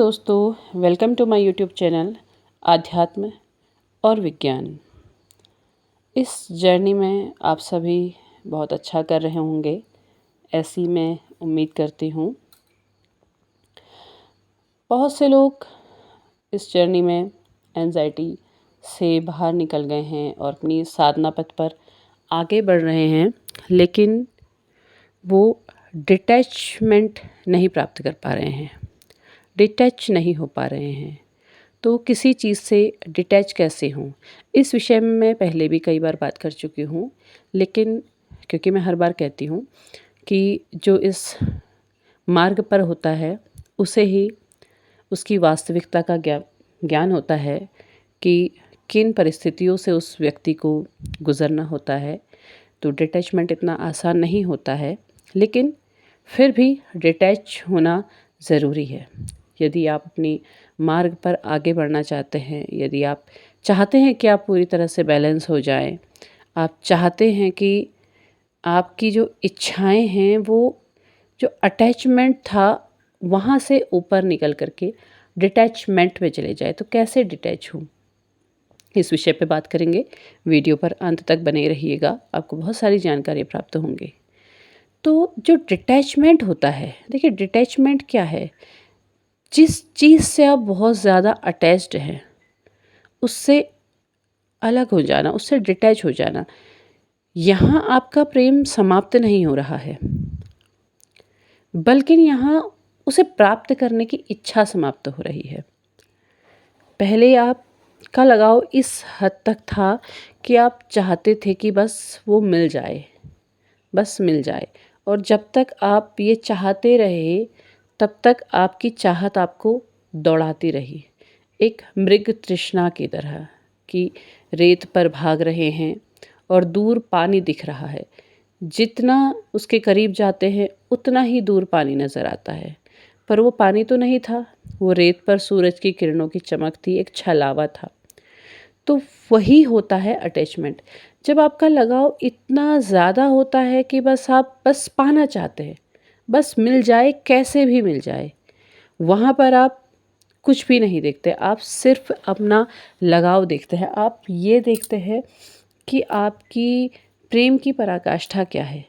दोस्तों, welcome to my YouTube channel आध्यात्म और विज्ञान। इस जर्नी में आप सभी बहुत अच्छा कर रहे होंगे, ऐसी मैं उम्मीद करती हूँ। बहुत से लोग इस जर्नी में एंजाइटी से बाहर निकल गए हैं और अपनी साधना पथ पर आगे बढ़ रहे हैं, लेकिन वो डिटैचमेंट नहीं प्राप्त कर पा रहे हैं, डिटैच नहीं हो पा रहे हैं। तो किसी चीज़ से डिटैच कैसे हों, इस विषय में मैं पहले भी कई बार बात कर चुकी हूँ, लेकिन क्योंकि मैं हर बार कहती हूँ कि जो इस मार्ग पर होता है उसे ही उसकी वास्तविकता का ज्ञान होता है कि किन परिस्थितियों से उस व्यक्ति को गुज़रना होता है। तो डिटैचमेंट इतना आसान नहीं होता है, लेकिन फिर भी डिटैच होना ज़रूरी है। यदि आप अपनी मार्ग पर आगे बढ़ना चाहते हैं, यदि आप चाहते हैं कि आप पूरी तरह से बैलेंस हो जाएं, आप चाहते हैं कि आपकी जो इच्छाएं हैं वो जो अटैचमेंट था वहाँ से ऊपर निकल करके डिटैचमेंट में चले जाए, तो कैसे डिटैच हूँ, इस विषय पे बात करेंगे। वीडियो पर अंत तक बने रहिएगा, आपको बहुत सारी जानकारी प्राप्त होंगी। तो जो डिटैचमेंट होता है, देखिए डिटैचमेंट क्या है? जिस चीज़ से आप बहुत ज़्यादा अटैच्ड हैं उससे अलग हो जाना, उससे डिटैच हो जाना। यहाँ आपका प्रेम समाप्त नहीं हो रहा है, बल्कि यहाँ उसे प्राप्त करने की इच्छा समाप्त हो रही है। पहले आपका लगाव इस हद तक था कि आप चाहते थे कि बस वो मिल जाए, बस मिल जाए, और जब तक आप ये चाहते रहे तब तक आपकी चाहत आपको दौड़ाती रही, एक मृग तृष्णा की तरह कि रेत पर भाग रहे हैं और दूर पानी दिख रहा है। जितना उसके करीब जाते हैं उतना ही दूर पानी नज़र आता है, पर वो पानी तो नहीं था, वो रेत पर सूरज की किरणों की चमक थी, एक छलावा था। तो वही होता है अटैचमेंट। जब आपका लगाव इतना ज़्यादा होता है कि आप बस पाना चाहते हैं, बस मिल जाए, कैसे भी मिल जाए, वहाँ पर आप कुछ भी नहीं देखते, आप सिर्फ अपना लगाव देखते हैं। आप ये देखते हैं कि आपकी प्रेम की पराकाष्ठा क्या है,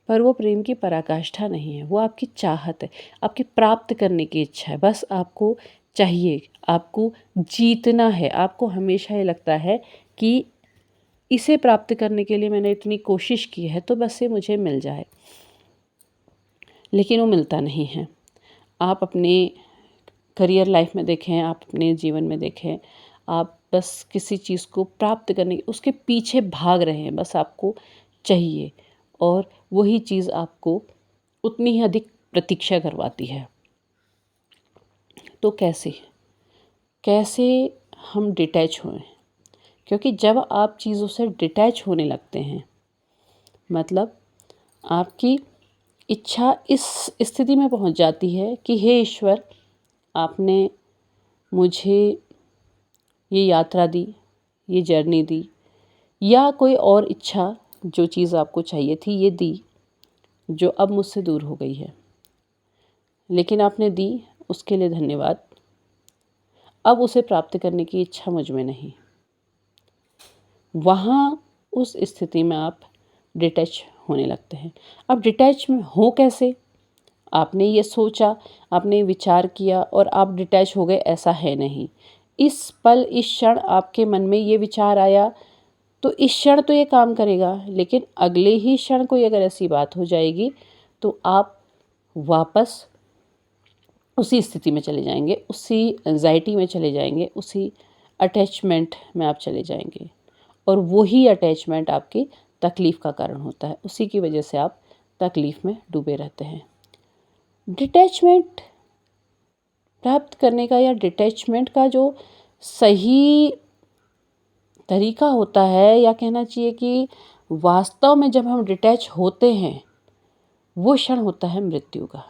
पर वो प्रेम की पराकाष्ठा नहीं है, वो आपकी चाहत है, आपकी प्राप्त करने की इच्छा है। बस आपको चाहिए, आपको जीतना है। आपको हमेशा ये लगता है कि इसे प्राप्त करने के लिए मैंने इतनी कोशिश की है, तो बस ये मुझे मिल जाए, लेकिन वो मिलता नहीं है। आप अपने करियर लाइफ में देखें, आप अपने जीवन में देखें, आप बस किसी चीज़ को प्राप्त करने उसके पीछे भाग रहे हैं, बस आपको चाहिए, और वही चीज़ आपको उतनी ही अधिक प्रतीक्षा करवाती है। तो कैसे कैसे हम डिटैच हों? क्योंकि जब आप चीज़ों से डिटैच होने लगते हैं, मतलब आपकी इच्छा इस स्थिति में पहुंच जाती है कि हे ईश्वर, आपने मुझे ये यात्रा दी, ये जर्नी दी, या कोई और इच्छा जो चीज़ आपको चाहिए थी ये दी, जो अब मुझसे दूर हो गई है, लेकिन आपने दी, उसके लिए धन्यवाद। अब उसे प्राप्त करने की इच्छा मुझ में नहीं। वहाँ उस स्थिति में आप डिटैच होने लगते हैं। अब डिटैच में हो कैसे? आपने ये सोचा, आपने विचार किया और आप डिटैच हो गए, ऐसा है नहीं। इस पल, इस क्षण आपके मन में ये विचार आया तो इस क्षण तो ये काम करेगा, लेकिन अगले ही क्षण कोई अगर ऐसी बात हो जाएगी तो आप वापस उसी स्थिति में चले जाएंगे, उसी एंजाइटी में चले जाएंगे, उसी अटैचमेंट में आप चले जाएंगे, और वही अटैचमेंट आपकी तकलीफ़ का कारण होता है। उसी की वजह से आप तकलीफ़ में डूबे रहते हैं। डिटैचमेंट प्राप्त करने का या डिटैचमेंट का जो सही तरीका होता है, या कहना चाहिए कि वास्तव में जब हम डिटैच होते हैं वो क्षण होता है मृत्यु का।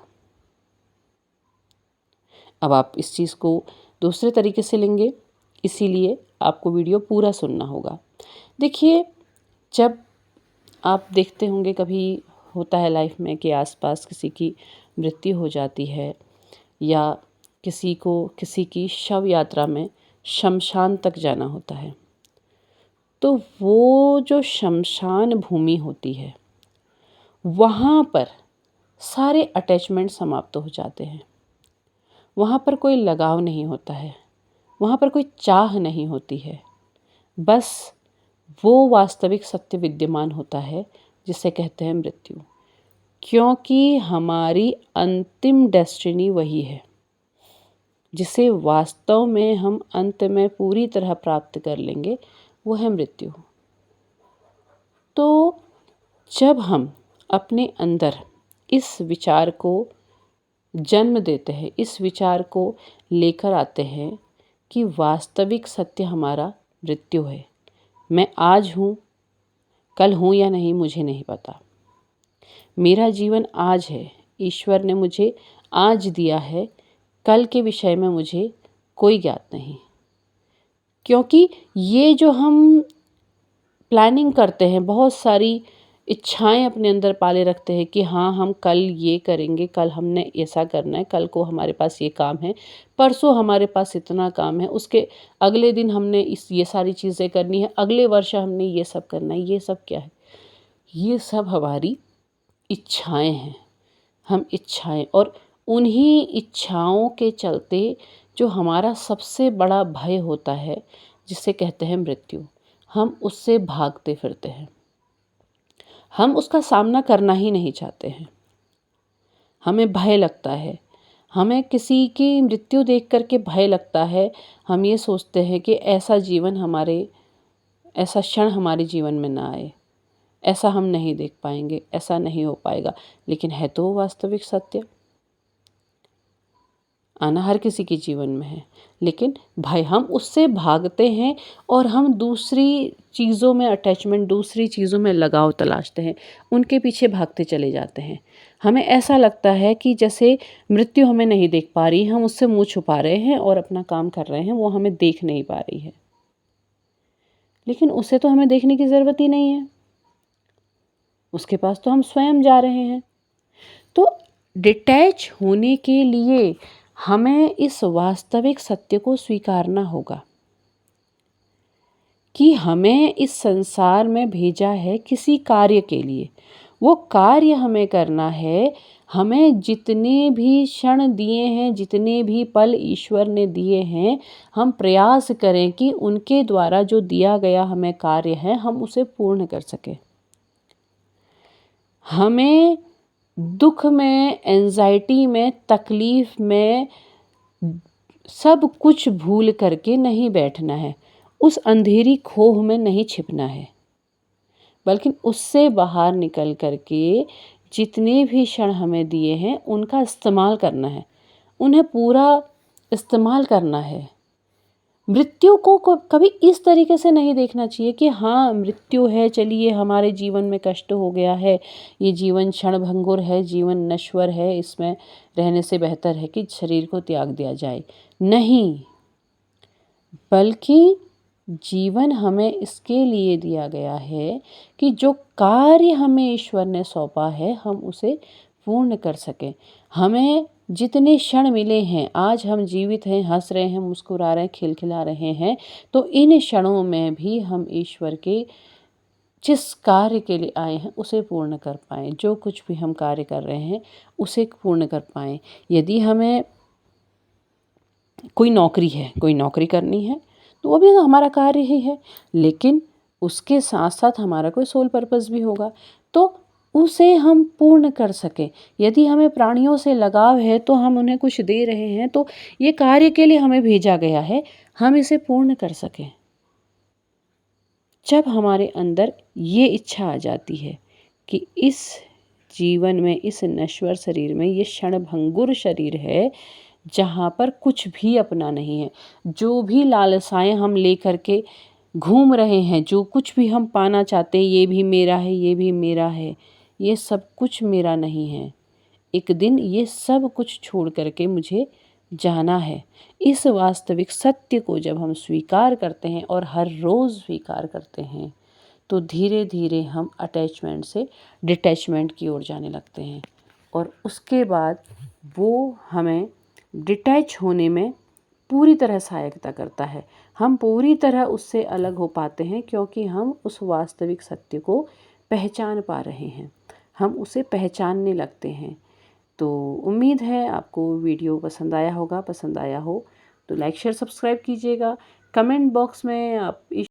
अब आप इस चीज़ को दूसरे तरीके से लेंगे, इसीलिए आपको वीडियो पूरा सुनना होगा। देखिए, जब आप देखते होंगे, कभी होता है लाइफ में कि आसपास किसी की मृत्यु हो जाती है, या किसी को किसी की शव यात्रा में शमशान तक जाना होता है, तो वो जो शमशान भूमि होती है वहाँ पर सारे अटैचमेंट समाप्त हो जाते हैं। वहाँ पर कोई लगाव नहीं होता है, वहाँ पर कोई चाह नहीं होती है, बस वो वास्तविक सत्य विद्यमान होता है जिसे कहते हैं मृत्यु। क्योंकि हमारी अंतिम डेस्टिनी वही है जिसे वास्तव में हम अंत में पूरी तरह प्राप्त कर लेंगे, वो है मृत्यु। तो जब हम अपने अंदर इस विचार को जन्म देते हैं, इस विचार को लेकर आते हैं कि वास्तविक सत्य हमारा मृत्यु है, मैं आज हूँ, कल हूँ या नहीं मुझे नहीं पता, मेरा जीवन आज है, ईश्वर ने मुझे आज दिया है, कल के विषय में मुझे कोई ज्ञात नहीं। क्योंकि ये जो हम प्लानिंग करते हैं, बहुत सारी इच्छाएं अपने अंदर पाले रखते हैं कि हाँ हम कल ये करेंगे, कल हमने ऐसा करना है, कल को हमारे पास ये काम है, परसों हमारे पास इतना काम है, उसके अगले दिन हमने ये सारी चीज़ें करनी है, अगले वर्ष हमने ये सब करना है। ये सब क्या है? ये सब हमारी इच्छाएं हैं। हम इच्छाएं, और उन्हीं इच्छाओं के चलते जो हमारा सबसे बड़ा भय होता है जिसे कहते हैं मृत्यु, हम उससे भागते फिरते हैं। हम उसका सामना करना ही नहीं चाहते हैं, हमें भय लगता है, हमें किसी की मृत्यु देख करके भय लगता है। हम ये सोचते हैं कि ऐसा क्षण हमारे जीवन में ना आए, ऐसा हम नहीं देख पाएंगे, ऐसा नहीं हो पाएगा। लेकिन है तो वास्तविक सत्य, आना हर किसी के जीवन में है, लेकिन भाई हम उससे भागते हैं और हम दूसरी चीज़ों में अटैचमेंट, दूसरी चीज़ों में लगाव तलाशते हैं, उनके पीछे भागते चले जाते हैं। हमें ऐसा लगता है कि जैसे मृत्यु हमें नहीं देख पा रही, हम उससे मुँह छुपा रहे हैं और अपना काम कर रहे हैं, वो हमें देख नहीं पा रही है। लेकिन उसे तो हमें देखने की ज़रूरत ही नहीं है, उसके पास तो हम स्वयं जा रहे हैं। तो डिटैच होने के लिए हमें इस वास्तविक सत्य को स्वीकारना होगा कि हमें इस संसार में भेजा है किसी कार्य के लिए। वो कार्य हमें करना है। हमें जितने भी क्षण दिए हैं, जितने भी पल ईश्वर ने दिए हैं, हम प्रयास करें कि उनके द्वारा जो दिया गया हमें कार्य है, हम उसे पूर्ण कर सकें। हमें दुख में, एंजाइटी में, तकलीफ में सब कुछ भूल करके नहीं बैठना है, उस अंधेरी खोह में नहीं छिपना है, बल्कि उससे बाहर निकल करके जितने भी क्षण हमें दिए हैं उनका इस्तेमाल करना है, उन्हें पूरा इस्तेमाल करना है। मृत्यु को कभी इस तरीके से नहीं देखना चाहिए कि हाँ मृत्यु है, चलिए हमारे जीवन में कष्ट हो गया है, ये जीवन क्षणभंगुर है, जीवन नश्वर है, इसमें रहने से बेहतर है कि शरीर को त्याग दिया जाए। नहीं, बल्कि जीवन हमें इसके लिए दिया गया है कि जो कार्य हमें ईश्वर ने सौंपा है हम उसे पूर्ण कर सकें। हमें जितने क्षण मिले हैं, आज हम जीवित हैं, हंस रहे हैं, मुस्कुरा रहे हैं, खिलखिला रहे हैं, तो इन क्षणों में भी हम ईश्वर के जिस कार्य के लिए आए हैं उसे पूर्ण कर पाएँ। जो कुछ भी हम कार्य कर रहे हैं उसे पूर्ण कर पाएँ। यदि हमें कोई नौकरी करनी है तो वो भी हमारा कार्य ही है, लेकिन उसके साथ साथ हमारा कोई सोल पर्पस भी होगा, तो उसे हम पूर्ण कर सकें। यदि हमें प्राणियों से लगाव है तो हम उन्हें कुछ दे रहे हैं, तो ये कार्य के लिए हमें भेजा गया है, हम इसे पूर्ण कर सकें। जब हमारे अंदर ये इच्छा आ जाती है कि इस जीवन में, इस नश्वर शरीर में, ये क्षणभंगुर शरीर है जहाँ पर कुछ भी अपना नहीं है, जो भी लालसाएं हम लेकर के घूम रहे हैं, जो कुछ भी हम पाना चाहते हैं, ये भी मेरा है, ये भी मेरा है, ये सब कुछ मेरा नहीं है। एक दिन ये सब कुछ छोड़ करके मुझे जाना है। इस वास्तविक सत्य को जब हम स्वीकार करते हैं और हर रोज़ स्वीकार करते हैं, तो धीरे धीरे हम अटैचमेंट से डिटैचमेंट की ओर जाने लगते हैं, और उसके बाद वो हमें डिटैच होने में पूरी तरह सहायता करता है। हम पूरी तरह उससे अलग हो पाते हैं क्योंकि हम उस वास्तविक सत्य को पहचान पा रहे हैं, हम उसे पहचानने लगते हैं। तो उम्मीद है आपको वीडियो पसंद आया होगा। पसंद आया हो तो लाइक शेयर सब्सक्राइब कीजिएगा। कमेंट बॉक्स में आप